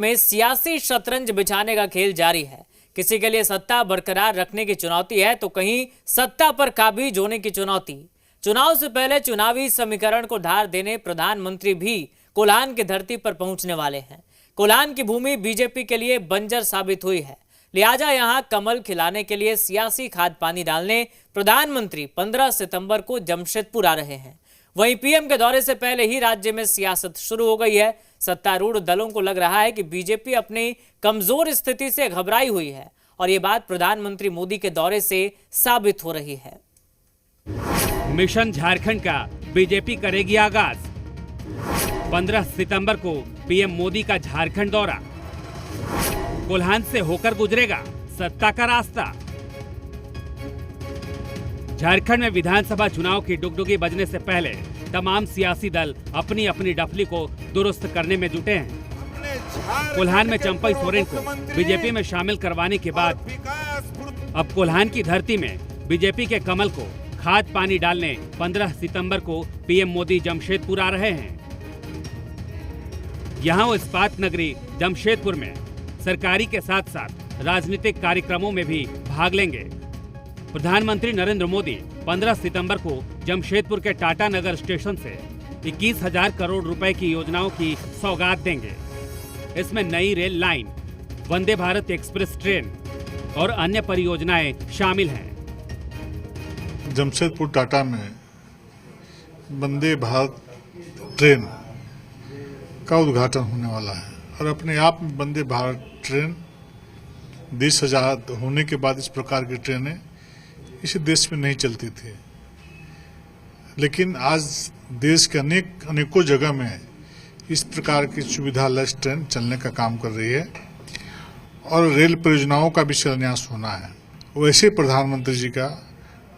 में सियासी शतरंज बिछाने का खेल जारी है। किसी के लिए सत्ता बरकरार रखने की चुनौती है तो कहीं सत्ता पर काबिज होने की चुनौती। चुनाव से पहले चुनावी समीकरण को धार देने प्रधानमंत्री भी कोल्हान की धरती पर पहुंचने वाले हैं। कोल्हान की भूमि बीजेपी के लिए बंजर साबित हुई है, लिहाजा यहां कमल खिलाने के लिए सियासी खाद पानी डालने प्रधानमंत्री 15 सितंबर को जमशेदपुर आ रहे हैं। वहीं पीएम के दौरे से पहले ही राज्य में सियासत शुरू हो गई है। सत्तारूढ़ दलों को लग रहा है कि बीजेपी अपनी कमजोर स्थिति से घबराई हुई है और ये बात प्रधानमंत्री मोदी के दौरे से साबित हो रही है। मिशन झारखंड का बीजेपी करेगी आगाज। 15 सितंबर को पीएम मोदी का झारखंड दौरा। कोल्हान से होकर गुजरेगा सत्ता का रास्ता। झारखंड में विधानसभा चुनाव की डुगडुगी बजने से पहले तमाम सियासी दल अपनी अपनी डफली को दुरुस्त करने में जुटे हैं। कोल्हान में चंपई सोरेन को बीजेपी में शामिल करवाने के बाद अब कोल्हान की धरती में बीजेपी के कमल को खाद पानी डालने 15 सितंबर को पीएम मोदी जमशेदपुर आ रहे हैं। यहां वो इस्पात नगरी जमशेदपुर में सरकारी के साथ साथ राजनीतिक कार्यक्रमों में भी भाग लेंगे। प्रधानमंत्री नरेंद्र मोदी 15 सितंबर को जमशेदपुर के टाटा नगर स्टेशन से 21,000 करोड़ रुपए की योजनाओं की सौगात देंगे। इसमें नई rail line, Vande Bharat express train और अन्य परियोजनाएं शामिल हैं। जमशेदपुर टाटा में वंदे भारत ट्रेन का उद्घाटन होने वाला है और अपने आप में वंदे भारत ट्रेन देश आजाद होने के बाद इस प्रकार की ट्रेनें इस देश में नहीं चलती थी, लेकिन आज देश के अनेकों जगह में इस प्रकार की सुविधा लैस ट्रेन चलने का काम कर रही है और रेल परियोजनाओं का भी शिलान्यास होना है। वैसे प्रधानमंत्री जी का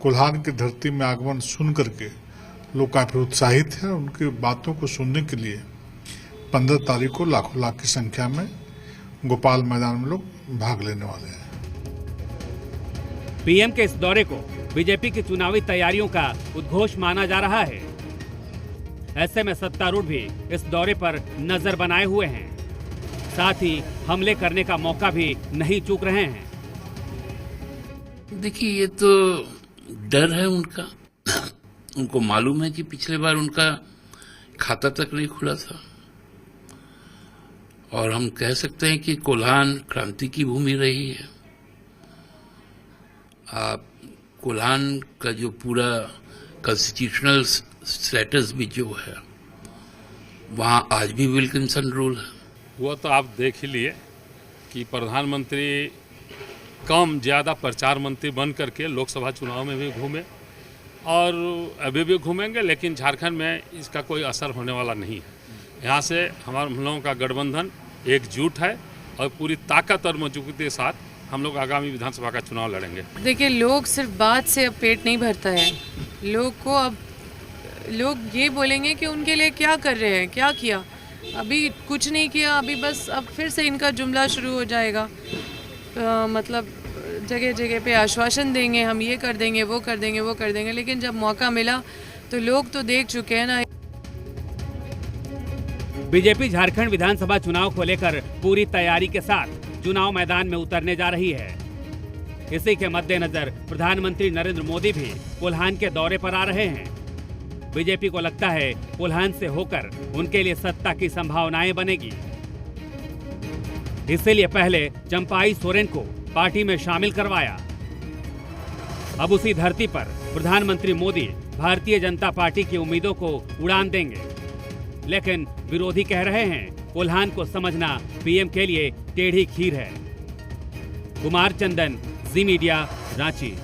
कोल्हान की धरती में आगमन सुन करके लोग काफी उत्साहित हैं। उनकी बातों को सुनने के लिए 15 तारीख को लाखों लाख की संख्या में गोपाल मैदान में लोग भाग लेने वाले हैं। पीएम के इस दौरे को बीजेपी की चुनावी तैयारियों का उद्घोष माना जा रहा है। ऐसे में सत्तारूढ़ भी इस दौरे पर नजर बनाए हुए हैं, साथ ही हमले करने का मौका भी नहीं चूक रहे हैं। देखिए, ये तो डर है उनका। उनको मालूम है कि पिछले बार उनका खाता तक नहीं खुला था और हम कह सकते हैं कि कोल्हान क्रांति की भूमि रही है। कोल्हान का जो पूरा कॉन्स्टिट्यूशनल स्टेटस भी जो है, वहाँ आज भी विल्किंसन रूल है। वो तो आप देख ही लिए कि प्रधानमंत्री कम ज़्यादा प्रचार मंत्री बन करके लोकसभा चुनाव में भी घूमे और अभी भी घूमेंगे, लेकिन झारखंड में इसका कोई असर होने वाला नहीं है। यहाँ से हम लोगों का गठबंधन एकजुट है और पूरी ताकत और मजबूती के साथ हम लोग आगामी विधानसभा का चुनाव लड़ेंगे। देखिए, लोग सिर्फ बात से अब पेट नहीं भरता है। लोग ये बोलेंगे कि उनके लिए क्या कर रहे हैं, क्या किया। अभी कुछ नहीं किया, अभी बस अब फिर से इनका जुमला शुरू हो जाएगा। मतलब जगह जगह पे आश्वासन देंगे, हम ये कर देंगे, वो कर देंगे, वो कर देंगे, लेकिन जब मौका मिला तो लोग तो देख चुके हैं ना। बीजेपी झारखंड विधानसभा चुनाव को लेकर पूरी तैयारी के साथ चुनाव मैदान में उतरने जा रही है। इसी के मद्देनजर प्रधानमंत्री नरेंद्र मोदी भी कोल्हान के दौरे पर आ रहे हैं। बीजेपी को लगता है कोल्हान से होकर उनके लिए सत्ता की संभावनाएं बनेगी। इसीलिए पहले चंपाई सोरेन को पार्टी में शामिल करवाया। अब उसी धरती पर प्रधानमंत्री मोदी भारतीय जनता पार्टी की उम्मीदों को उड़ान देंगे, लेकिन विरोधी कह रहे हैं कोल्हान को समझना पीएम के लिए टेढ़ी खीर है। कुमार चंदन, जी मीडिया, रांची।